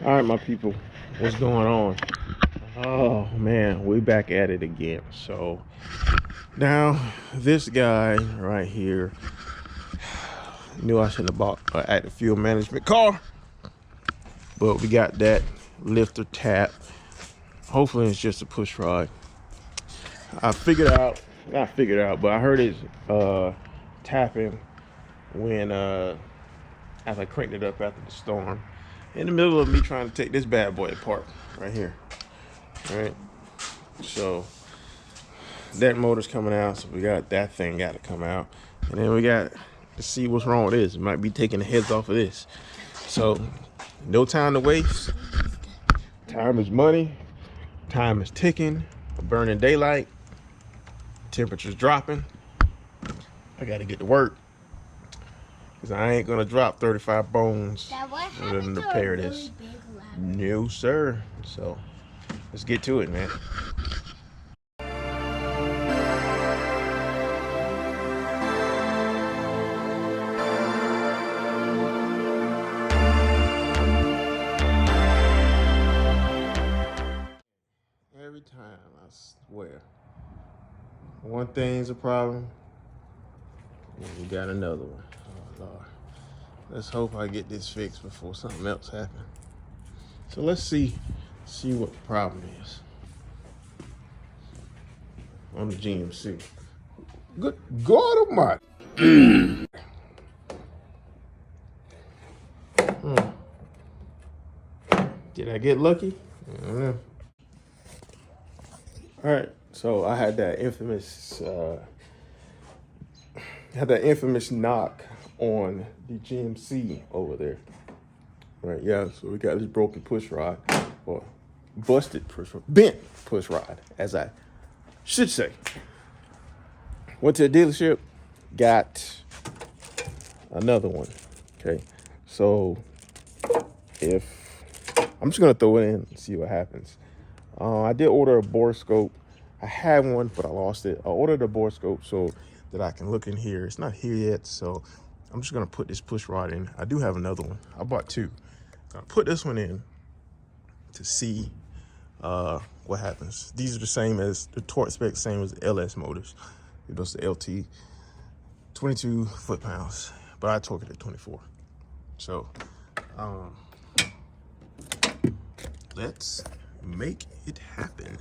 All right, my people, what's going on? Oh man, we back at it again. So now this guy right here knew I shouldn't have bought an active fuel management car, but we got that lifter tap. Hopefully it's just a push rod. I figured out, not figured out, but I heard it tapping when as I cranked it up after the storm, in the middle of me trying to take this bad boy apart right here. All right, so that motor's coming out, so we got that thing got to come out, and then we got to see what's wrong with this. It might be taking the heads off of this. So no time to waste. Time is money. Time is ticking. Burning daylight. Temperature's dropping. I got to get to work because I ain't gonna drop 35 bones other than repair this. No sir. So let's get to it, man. Every time, I swear. One thing's a problem, and we got another one. Oh Lord. Let's hope I get this fixed before something else happens. So let's see what the problem is on the GMC. Good God Almighty. Did I get lucky? I don't know. All right, so I had that infamous knock on the GMC over there. Right, yeah, so we got this broken push rod, or busted push rod, bent push rod, as I should say. Went to the dealership, got another one. Okay, so I'm just gonna throw it in and see what happens. I did order a bore scope. I had one, but I lost it. I ordered a bore scope so that I can look in here. It's not here yet, so I'm just gonna put this push rod in. I do have another one. I bought two. I'll put this one in to see what happens. These are the same as the torque specs, same as the LS motors. It goes to LT, 22 foot-pounds, but I torque it at 24. So let's make it happen.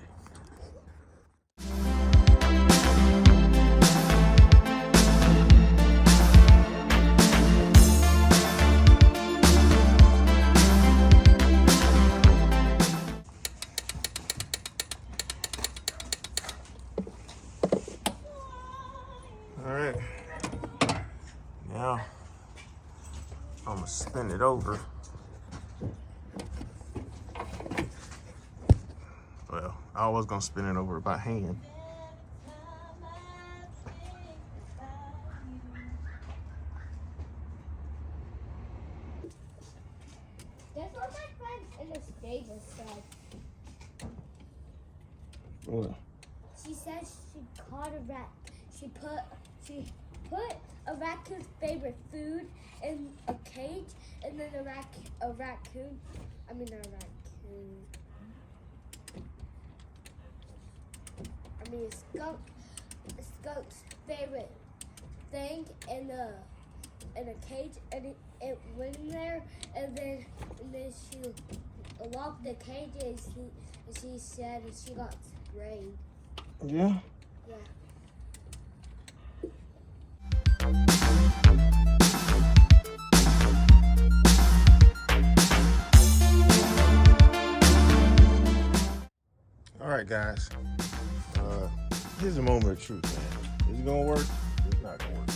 All right, now I'm gonna spin it over. Well, I was gonna spin it over by hand. That's what my friend in the stable said. What? She said she caught a rat. She put a raccoon's favorite food in a cage, and then a raccoon. I mean a skunk's favorite thing in a cage, and it went in there, and then she locked the cage, and she said she got sprayed. Yeah. Yeah. All right, guys. Here's a moment of truth, man. Is it gonna work? It's not gonna work.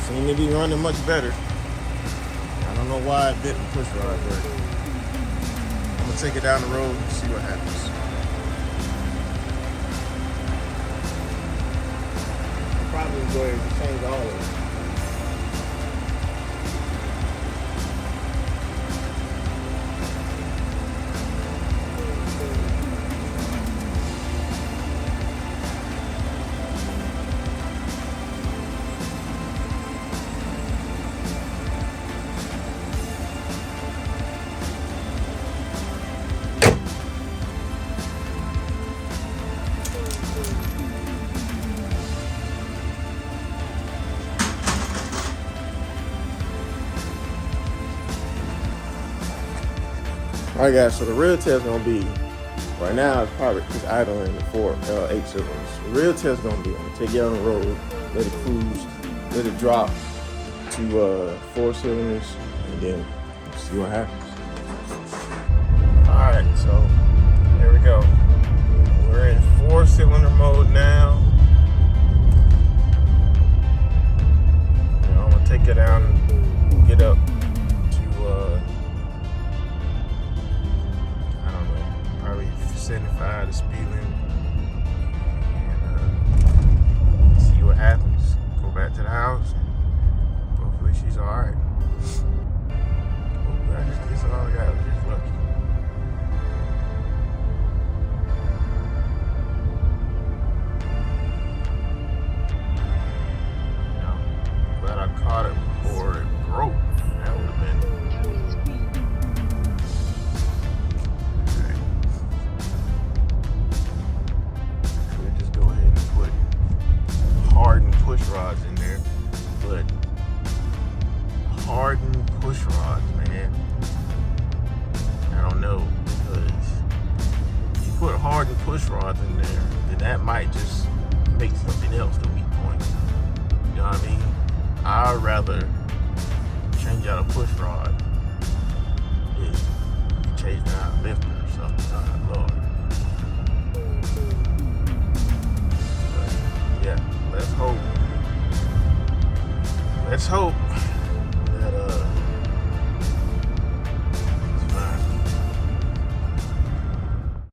Seem to be running much better. I don't know why it didn't push rod, but I'm gonna take it down the road and see what happens. I'll probably go ahead and change all of it. Alright guys, so the real test gonna be, right now it's probably just idling the 8 cylinders. The real test gonna be, I'm gonna take it on the road, let it cruise, let it drop to 4 cylinders, and then see what happens. Alright, so there we go. We're in 4-cylinder mode now. I'm gonna take it down and get up to I don't know, probably 75 the speed limit, and see what happens. Go back to the house. Hopefully she's all right. Hopefully that's all I got. I was just lucky. Glad I caught it before it broke. That would have been. Okay. We'll just go ahead and put hardened push rods in there. But hardened push rods, man. I don't know, because if you put hardened push rods in there, then that might just make something else the weak point. You know what I mean? I'd rather change out a push rod than change out a lifter or something. Oh, Lord. But yeah, let's hope. Let's hope.